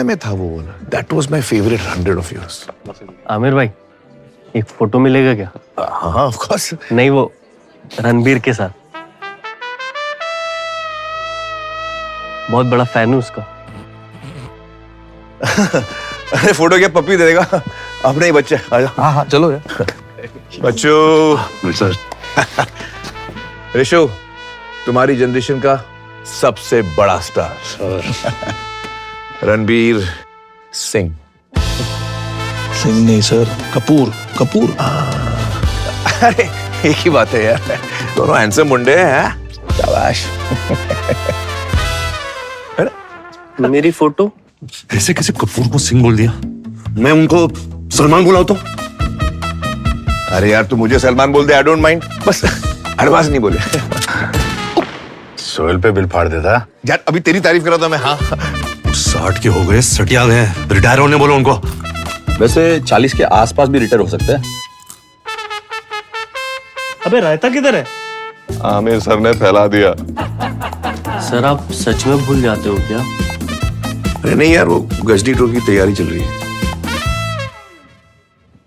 दुनिया में था वो वाला। That was my favourite 100 of yours. Aamir भाई एक फोटो मिलेगा क्या? हाँ ऑफ कोर्स। नहीं, वो रणबीर के साथ। बहुत बड़ा फैन हूँ उसका। अरे फोटो क्या पप्पी दे देगा, अपने ही बच्चे। हाँ हाँ चलो यार। बच्चों सर ऋषु, तुम्हारी जनरेशन का सबसे बड़ा स्टार रणबीर सिंह। सिंह नहीं सर, कपूर कपूर। अरे एक ही बात है यार, दोनों हैंडसम मुंडे हैं। शाबाश। मेरी फोटो ऐसे कैसे कपूर को सिंह बोल दिया? मैं उनको सलमान बुलाऊं तो? अरे यार तू मुझे सलमान बोल दे, आई डोंट माइंड, बस एडवांस नहीं बोले। सोहेल पे बिल फाड़ देता यार अभी तेरी तारीफ कर रहा था मैं। हाँ 60 के हो गए, सटिया गए, रिटायर होने बोलो उनको। वैसे 40 के आसपास भी रिटायर हो सकते हैं। अबे रायता किधर है? आमिर सर ने फैला दिया। सर आप सच में भूल जाते हो क्या? अरे नहीं यार, वो गजनी टूर की तैयारी चल रही है।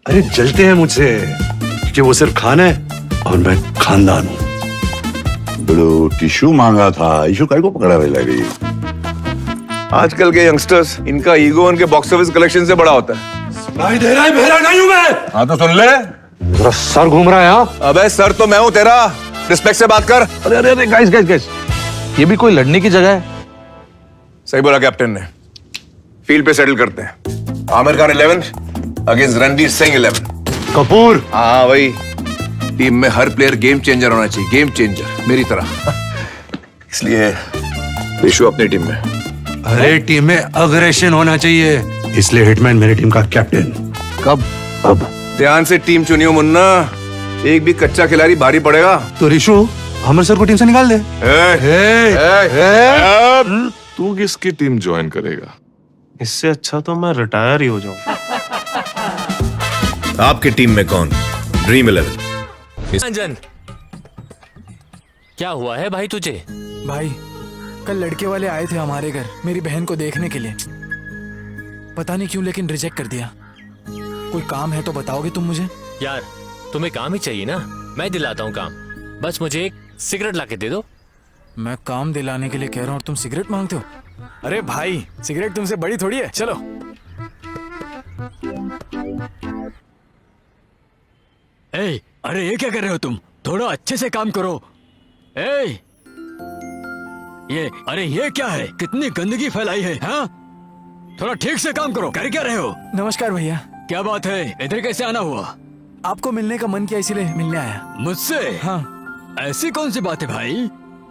अरे जलते हैं मुझसे क्योंकि वो सिर्फ खान है और मैं खानदान हूँ। बड़ो टिश्यू मांगा था, इशू काय को पकड़ा रही लगी। आजकल के यंगस्टर्स, इनका ईगो उनके बॉक्स ऑफिस कलेक्शन से बड़ा होता है। सुनाई दे रहा है, मेरा नहीं हूँ मैं। हाँ तो सुन ले। मेरा सर घूम रहा है यहाँ। अबे सर तो मैं हूँ तेरा, रिस्पेक्ट से बात कर। अरे अरे अरे गाइस गाइस गाइस, ये भी कोई लड़ने की जगह है? सही बोला कैप्टन ने। फील्ड पे सेटल करते हैं। आमिर खान 11 अगेंस्ट रणबीर सिंह 11। कपूर। हाँ भाई, टीम में हर प्लेयर गेम चेंजर होना चाहिए, गेम चेंजर मेरी तरह। इसलिए ऋषु अपनी टीम में। अरे टीम में अग्रेशन होना चाहिए, इसलिए हिटमैन मेरी टीम का कैप्टन। कब? अब ध्यान से टीम चुनियो मुन्ना, एक भी कच्चा खिलाड़ी भारी पड़ेगा। तो ऋषु अमर सर को टीम से निकाल दे। तू किसकी टीम ज्वाइन करेगा? इससे अच्छा तो मैं रिटायर ही हो जाऊं। आपकी टीम में कौन? ड्रीम 11। अंजन, क्या हुआ है भाई तुझे? भाई कल लड़के वाले आए थे हमारे घर मेरी बहन को देखने के लिए। पता नहीं क्यों लेकिन रिजेक्ट कर दिया। कोई काम है तो बताओगे तुम मुझे? यार तुम्हें काम ही चाहिए ना, मैं दिलाता हूँ काम। बस मुझे एक सिगरेट लाके दे दो। मैं काम दिलाने के लिए कह रहा हूँ और तुम सिगरेट मांगते हो? अरे भाई सिगरेट तुमसे बड़ी थोड़ी है, चलो। ए, अरे ये क्या कर रहे हो तुम? थोड़ा अच्छे से काम करो। ए, ये क्या है? कितनी गंदगी फैलाई है, हाँ? थोड़ा ठीक से काम करो। कर क्या रहे हो? नमस्कार भैया। क्या बात है, इधर कैसे आना हुआ? आपको मिलने का मन किया इसीलिए मिलने आया। मुझसे? हाँ। ऐसी कौन सी बात है भाई?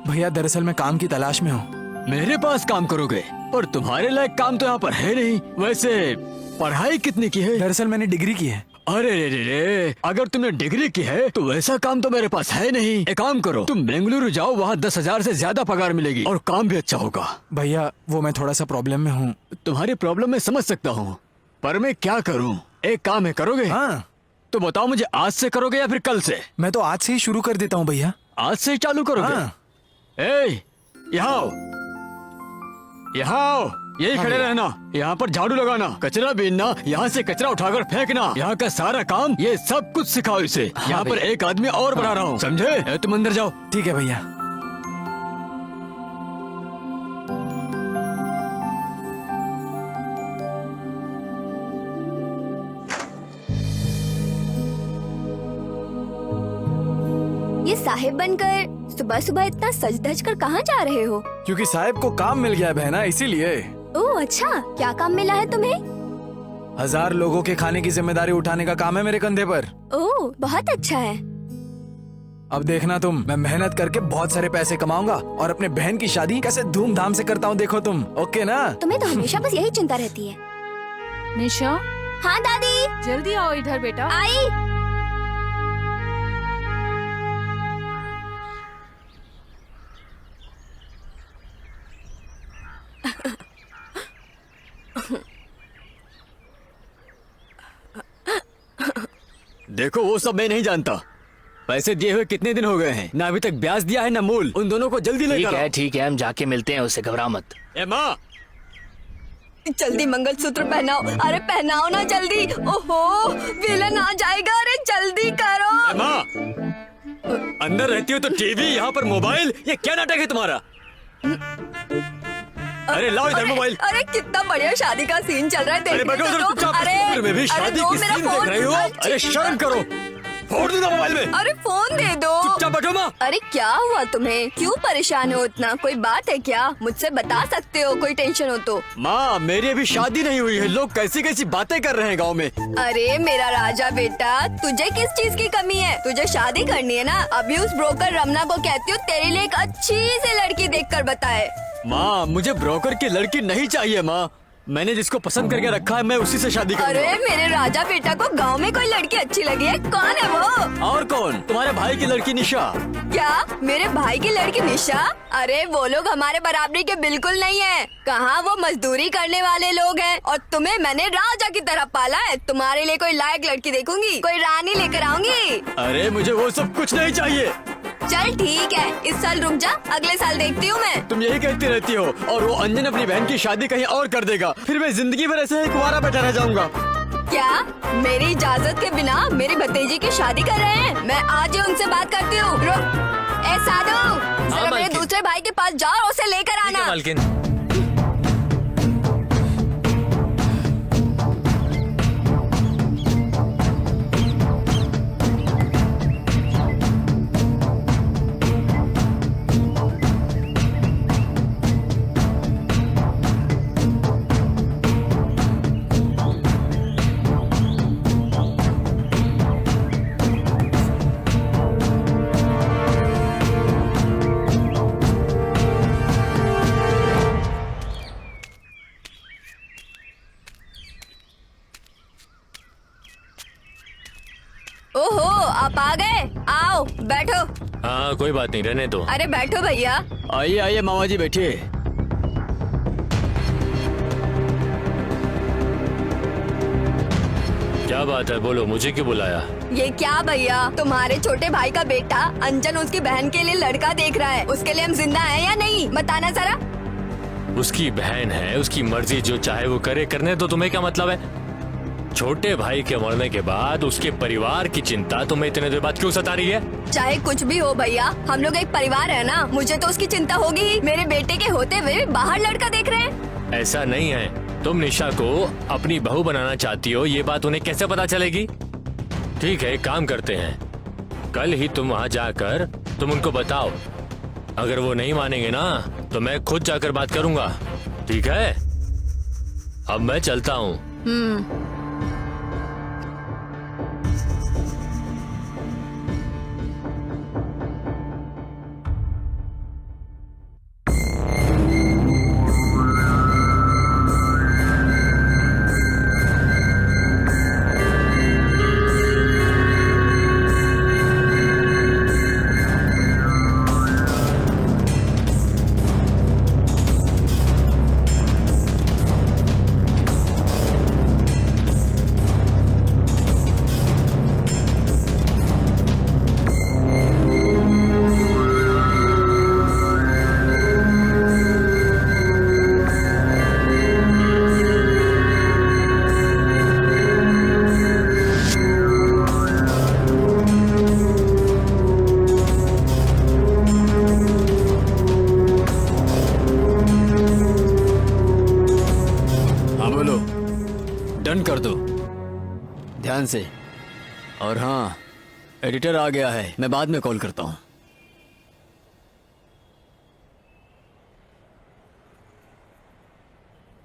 भैया दरअसल मैं काम की तलाश में हूँ। मेरे पास काम करोगे? पर तुम्हारे लायक काम तो यहाँ पर है नहीं। वैसे पढ़ाई कितनी की है? दरअसल मैंने डिग्री की है। अरे रे रे रे, अगर तुमने डिग्री की है तो वैसा काम तो मेरे पास है नहीं। एक काम करो, तुम बेंगलुरु जाओ, वहाँ 10,000 से ज्यादा पगार मिलेगी और काम भी अच्छा होगा। भैया वो मैं थोड़ा सा प्रॉब्लम में हूँ। तुम्हारी प्रॉब्लम मैं समझ सकता हूँ, पर मैं क्या करूँ? एक काम है, करोगे? हाँ। तो बताओ मुझे, आज से करोगे या फिर कल से? मैं तो आज से ही शुरू कर देता हूँ भैया। आज से ही चालू करोगे? हाँ। यहाँ आओ, यहाँ आओ, यही खड़े रहना। यहाँ पर झाड़ू लगाना, कचरा बीनना, यहाँ से कचरा उठाकर फेंकना, यहाँ का सारा काम, ये सब कुछ सिखाओ इसे। यहाँ पर एक आदमी और बढ़ा रहा हूँ, समझे? तुम अंदर जाओ। ठीक है भैया। ये साहिब बनकर सुबह सुबह इतना सज धज कर कहाँ जा रहे हो? क्योंकि साहब को काम मिल गया है बहना, इसीलिए। ओह अच्छा, क्या काम मिला है तुम्हें? 1000 लोगों के खाने की जिम्मेदारी उठाने का काम है मेरे कंधे पर। ओह बहुत अच्छा है। अब देखना तुम, मैं मेहनत करके बहुत सारे पैसे कमाऊंगा और अपने बहन की शादी कैसे धूमधाम से करता हूँ, देखो तुम। ओके ना? तुम्हें तो हमेशा बस यही चिंता रहती है। निशा, हाँ दादी। जल्दी आओ इधर बेटा। आई। देखो वो सब मैं नहीं जानता। पैसे दिए हुए कितने दिन हो गए हैं, ना अभी तक ब्याज दिया है ना मूल। उन दोनों को जल्दी लेकर आओ। ठीक है, हम जाके मिलते हैं, उससे घबरा मत। ए माँ, जल्दी मंगलसूत्र पहनाओ, अरे पहनाओ ना जल्दी। ओहो विलन आ जाएगा, अरे जल्दी करो। माँ, अंदर रहती हो तो टीवी, यहाँ पर मोबाइल, ये क्या नाटक है तुम्हारा? अरे लाओ इधर मोबाइल। अरे कितना बढ़िया शादी का सीन चल रहा है, अरे देखने बैठो तो उधर दो। चुपचाप। अरे इस उम्र में भी शादी दो की मेरा सीन देख फोन। रहे हो? अरे शर्म करो, फोड़ दूंगा मोबाइल में। अरे फोन दे दो। चुपचाप बैठो माँ। अरे क्या हुआ तुम्हें, क्यों परेशान हो इतना? कोई बात है क्या? मुझसे बता सकते हो कोई टेंशन हो तो। माँ मेरी अभी शादी नहीं हुई है, लोग कैसी कैसी बातें कर रहे हैं गाँव में। अरे मेरा राजा बेटा, तुझे किस चीज की कमी है? तुझे शादी करनी है ना, अभी उस ब्रोकर रमना को कहती हूँ तेरे लिए एक अच्छी सी लड़की देखकर बताए। माँ मुझे ब्रोकर की लड़की नहीं चाहिए माँ, मैंने जिसको पसंद करके रखा है मैं उसी से शादी करूंगा। अरे मेरे राजा बेटा को गांव में कोई लड़की अच्छी लगी है? कौन है वो? और कौन? तुम्हारे भाई की लड़की निशा। क्या मेरे भाई की लड़की निशा? अरे वो लोग हमारे बराबरी के बिल्कुल नहीं है। कहाँ वो मजदूरी करने वाले लोग हैं, और तुम्हें मैंने राजा की तरह पाला है। तुम्हारे लिए कोई लायक लड़की देखूंगी, कोई रानी लेकर आऊंगी। अरे मुझे वो सब कुछ नहीं चाहिए। चल ठीक है, इस साल रुक जा, अगले साल देखती हूँ मैं। तुम यही कहती रहती हो, और वो अंजन अपनी बहन की शादी कहीं और कर देगा, फिर मैं जिंदगी भर ऐसे ही कुंवारा बैठा रह जाऊंगा। क्या मेरी इजाजत के बिना मेरी भतीजी की शादी कर रहे हैं? मैं आज ही उनसे बात करती हूँ। ए साधु, जरा मेरे मालकिन। दूसरे भाई के पास जाओ और उसे लेकर ठीक है आना। मालकिन। ओहो आप आ गए, आओ बैठो। हाँ कोई बात नहीं, रहने दो। अरे बैठो भैया। आइए आइए मामा जी बैठिए। क्या बात है, बोलो, मुझे क्यों बुलाया? ये क्या भैया, तुम्हारे छोटे भाई का बेटा अंजन उसकी बहन के लिए लड़का देख रहा है। उसके लिए हम जिंदा हैं या नहीं, बताना जरा। उसकी बहन है, उसकी मर्जी, जो चाहे वो करे, करने तो तुम्हें क्या मतलब है? छोटे भाई के मरने के बाद उसके परिवार की चिंता तुम्हें इतने देर बाद क्यों सता रही है? चाहे कुछ भी हो भैया, हम लोग एक परिवार है ना, मुझे तो उसकी चिंता होगी ही। मेरे बेटे के होते हुए बाहर लड़का देख रहे हैं। ऐसा नहीं है, तुम निशा को अपनी बहू बनाना चाहती हो, ये बात उन्हें कैसे पता चलेगी? ठीक है, एक काम करते हैं, कल ही तुम वहाँ जाकर तुम उनको बताओ। अगर वो नहीं मानेंगे ना तो मैं खुद जाकर बात करूंगा, ठीक है? अब मैं चलता हूँ। डन कर दो ध्यान से। और हाँ, एडिटर आ गया है, मैं बाद में कॉल करता हूँ।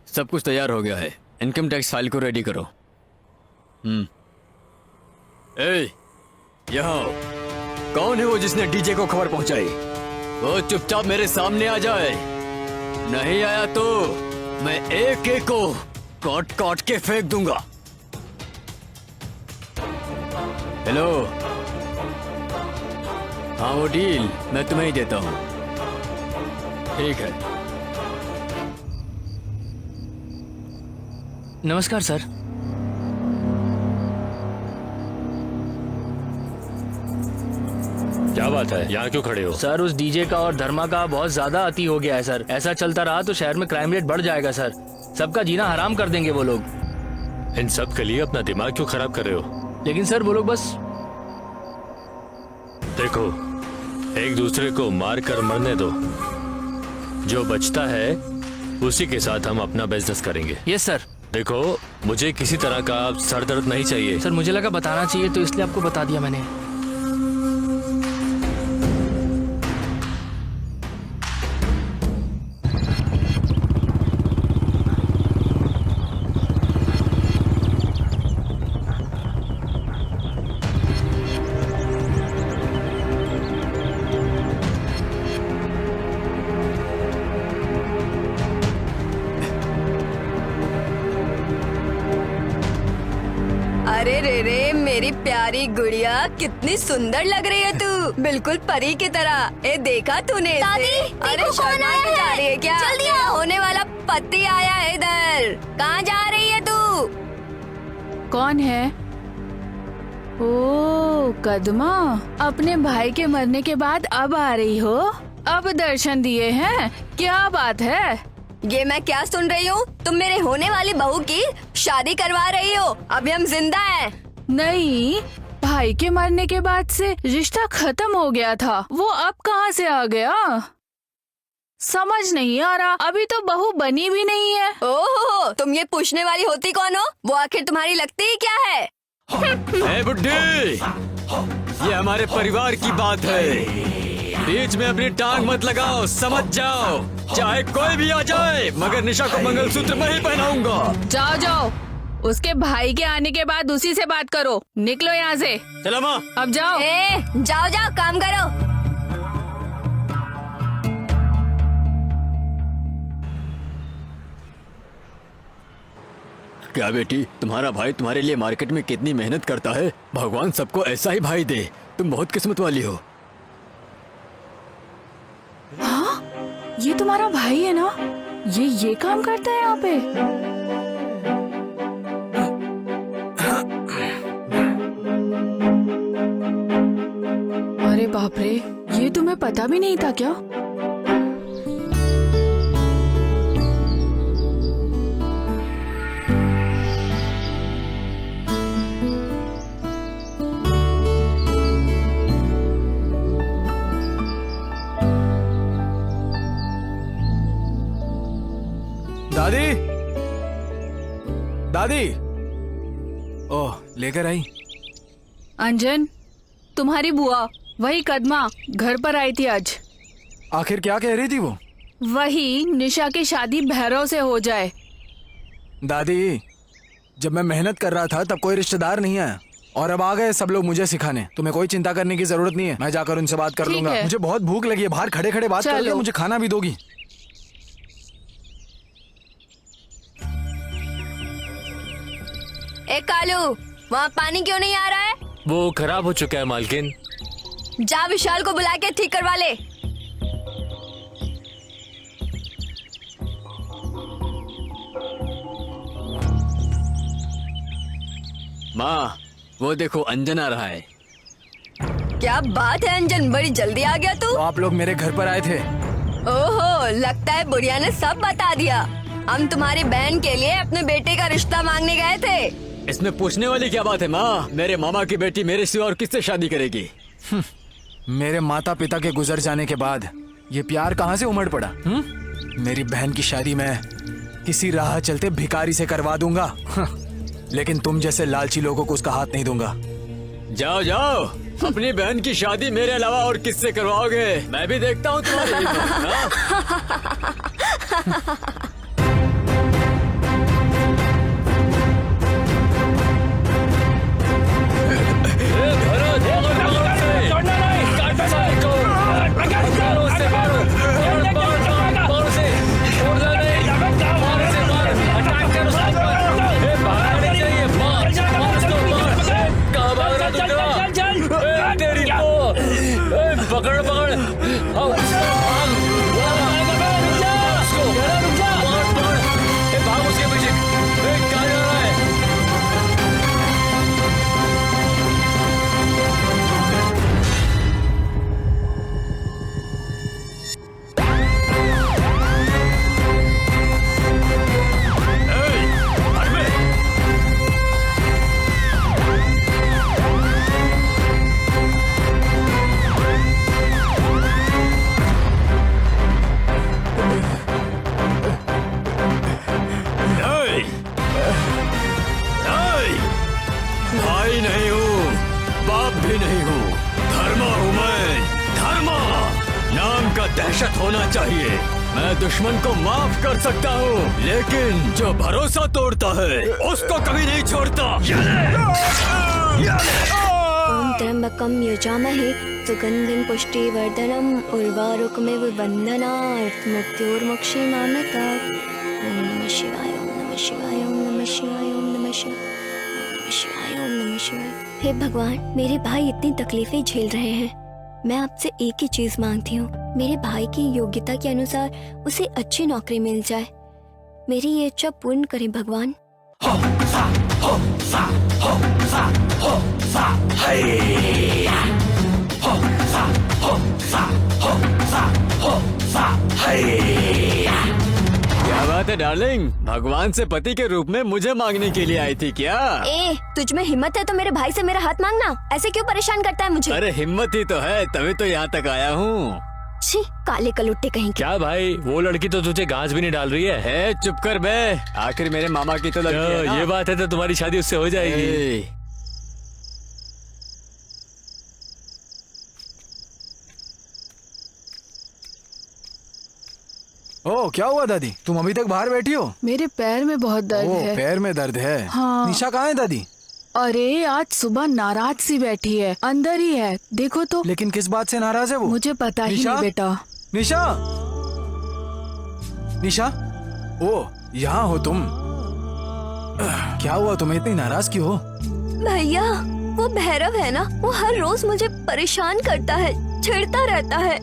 सब कुछ तैयार हो गया है, इनकम टैक्स फाइल को रेडी करो। ए, यहाँ आओ। कौन है वो जिसने डीजे को खबर पहुंचाई? वो चुपचाप मेरे सामने आ जाए, नहीं आया तो मैं एक एक को काट काट के फेंक दूंगा। हेलो, हाँ वो डील मैं तुम्हें ही देता हूँ, ठीक है। नमस्कार सर। क्या बात है, यहाँ क्यों खड़े हो? सर उस डीजे का और धर्मा का बहुत ज्यादा अति हो गया है सर। ऐसा चलता रहा तो शहर में क्राइम रेट बढ़ जाएगा सर। सबका जीना हराम कर देंगे वो लोग। इन सब के लिए अपना दिमाग क्यों खराब कर रहे हो? लेकिन सर वो लोग बस देखो, एक दूसरे को मार कर मरने दो, जो बचता है उसी के साथ हम अपना बिजनेस करेंगे। Yes sir. देखो, मुझे किसी तरह का सर दर्द नहीं चाहिए। सर मुझे लगा बताना चाहिए तो इसलिए आपको बता दिया मैंने। अरे रे रे मेरी प्यारी गुड़िया, कितनी सुंदर लग रही है तू, बिल्कुल परी की तरह। ए देखा तूने इसे? दादी, अरे देखो कौन शर्मा आया के जा है? रही है क्या? जल्दी तेरा आओ। होने वाला पति आया है इधर। कहाँ जा रही है तू? कौन है? ओ कदमा, अपने भाई के मरने के बाद अब आ रही हो? अब दर्शन दिए हैं? क्या बात है? ये मैं क्या सुन रही हूँ? तुम मेरे होने वाली बहू की शादी करवा रही हो? अभी हम जिंदा हैं। नहीं, भाई के मरने के बाद से रिश्ता खत्म हो गया था, वो अब कहाँ से आ गया? समझ नहीं आ रहा, अभी तो बहू बनी भी नहीं है। ओहो, तुम ये पूछने वाली होती कौन हो? वो आखिर तुम्हारी लगती ही क्या है? ए बुड्ढी, ये हमारे परिवार की बात है, बीच में अपनी टांग मत लगाओ, समझ जाओ। चाहे कोई भी आ जाए, मगर निशा को मंगलसूत्र मैं ही पहनाऊंगा। जाओ जाओ, उसके भाई के आने के बाद उसी से बात करो। निकलो यहाँ से। चलो माँ। अब जाओ। जाओ जाओ, काम करो। क्या बेटी, तुम्हारा भाई तुम्हारे लिए मार्केट में कितनी मेहनत करता है। भगवान सबको ऐसा ही भाई दे, तुम बहुत किस्मत वाली हो। हाँ, ये तुम्हारा भाई है ना? ये काम करता है यहाँ पे? अरे बाप रे, ये तुम्हें पता भी नहीं था क्या? दादी, दादी, ओह लेकर आई। अंजन, तुम्हारी बुआ, वही कदमा, घर पर आई थी आज। आखिर क्या कह रही थी वो? वही निशा की शादी भैरव से हो जाए। दादी, जब मैं मेहनत कर रहा था तब कोई रिश्तेदार नहीं आया, और अब आ गए सब लोग मुझे सिखाने। तुम्हें कोई चिंता करने की जरूरत नहीं है, मैं जाकर उनसे बात कर ठीक लूंगा। है। मुझे बहुत भूख लगी है, बाहर खड़े खड़े बात चलो। करके मुझे खाना भी दोगी? ए कालू, वहाँ पानी क्यों नहीं आ रहा है? वो खराब हो चुका है मालकिन। जा विशाल को बुला के ठीक करवा ले। माँ, वो देखो अंजन आ रहा है। क्या बात है अंजन, बड़ी जल्दी आ गया तू। तो आप लोग मेरे घर पर आए थे? ओहो, लगता है बुढ़िया ने सब बता दिया। हम तुम्हारी बहन के लिए अपने बेटे का रिश्ता मांगने गए थे। इसमें पूछने वाली क्या बात है माँ? मेरे मामा की बेटी मेरे सिवा और किससे शादी करेगी? मेरे माता पिता के गुजर जाने के बाद ये प्यार कहाँ से उमड़ पड़ा? मेरी बहन की शादी मैं किसी राह चलते भिखारी से करवा दूंगा, लेकिन तुम जैसे लालची लोगों को उसका हाथ नहीं दूंगा। जाओ जाओ, अपनी बहन की शादी मेरे अलावा और किससे करवाओगे? मैं भी देखता हूँ तुम्हारी पकड़ पकड़। भाई नहीं हूँ, बाप भी नहीं हूँ, धर्मा हूँ मैं, धर्मा नाम का दहशत होना चाहिए। मैं दुश्मन को माफ कर सकता हूँ, लेकिन जो भरोसा तोड़ता है उसको कभी नहीं छोड़ता। ओम त्र्यंबकम यजामहे सुगंधिं पुष्टिवर्धनम् उर्वारुकमिव बन्धनात् मृत्योर्मुक्षीमामृतात्। ओम नमः शिवाय, ओम नमः शिवाय, ओम नमः शिवाय, ओम नमः शिवाय, ओम नमः शिवाय। हे भगवान, मेरे भाई इतनी तकलीफें झेल रहे हैं। मैं आपसे एक ही चीज मांगती हूँ, मेरे भाई की योग्यता के अनुसार उसे अच्छी नौकरी मिल जाए। मेरी ये इच्छा पूर्ण करें भगवान। क्या बात है डार्लिंग, भगवान से पति के रूप में मुझे मांगने के लिए आई थी क्या? ए, तुझ में हिम्मत है तो मेरे भाई से मेरा हाथ मांगना। ऐसे क्यों परेशान करता है मुझे? अरे हिम्मत ही तो है, तभी तो यहाँ तक आया हूँ। छी, काले कलुट्टे कहीं के। क्या भाई, वो लड़की तो तुझे घास भी नहीं डाल रही है। चुप कर बे, आखिर मेरे मामा की तो लड़की है ना। ये बात है तो तुम्हारी शादी उससे हो जाएगी। ए, ओ, क्या हुआ दादी? तुम अभी तक बाहर बैठी हो? मेरे पैर में बहुत दर्द है। पैर में दर्द है? हाँ। निशा कहाँ है दादी? अरे आज सुबह नाराज सी बैठी है, अंदर ही है, देखो तो। लेकिन किस बात से नाराज है वो? मुझे पता ही निशा? नहीं बेटा। निशा, निशा, ओ यहाँ हो तुम? क्या हुआ, तुम्हें इतनी नाराज क्यों हो? भैया, वो भैरव है ना, वो हर रोज मुझे परेशान करता है, छेड़ता रहता है।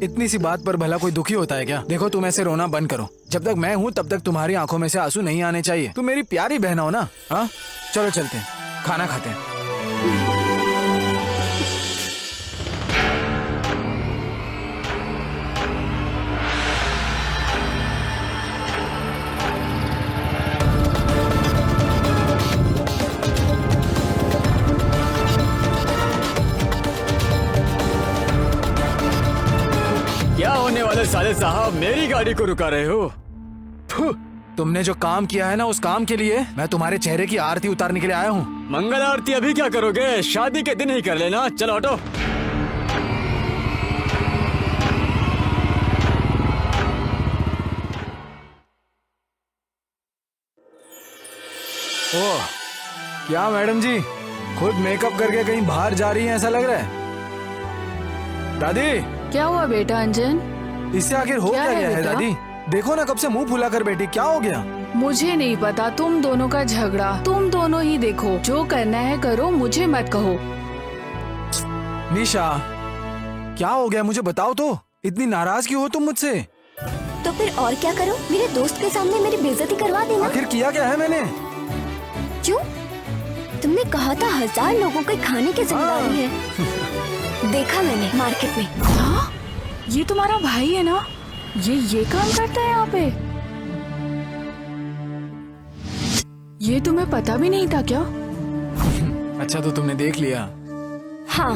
इतनी सी बात पर भला कोई दुखी होता है क्या? देखो, तुम ऐसे रोना बंद करो। जब तक मैं हूँ तब तक तुम्हारी आंखों में से आंसू नहीं आने चाहिए। तुम मेरी प्यारी बहन हो ना? हाँ, चलो चलते हैं, खाना खाते हैं। क्या होने वाले साले साहब, मेरी गाड़ी को रुका रहे हो? फु, तुमने जो काम किया है ना, उस काम के लिए मैं तुम्हारे चेहरे की आरती उतारने के लिए आया हूँ। मंगल आरती अभी क्या करोगे? शादी के दिन ही कर लेना। चलो हटो। ओह, क्या मैडम जी खुद मेकअप करके कहीं बाहर जा रही हैं ऐसा लग रहा है। दादी, क्या हुआ बेटा अंजन? इससे आखिर हो क्या क्या है गया है बेटा? दादी? देखो ना, कब से मुंह फुला कर बैठी, क्या हो गया? मुझे नहीं पता, तुम दोनों का झगड़ा तुम दोनों ही देखो। जो करना है करो, मुझे मत कहो। निशा, क्या हो गया मुझे बताओ तो। इतनी नाराज क्यों हो तुम मुझसे? तो फिर और क्या करो, मेरे दोस्त के सामने मेरी बेइज्जती करवा देना। आखिर किया क्या है मैंने? क्यों? तुमने कहा था 1000 लोगों के खाने की जिम्मेदारी है। देखा मैंने मार्केट में। हाँ? ये तुम्हारा भाई है ना? ये काम करता है यहाँ पे? ये तुम्हें पता भी नहीं था क्या? अच्छा, तो तुमने देख लिया? हाँ,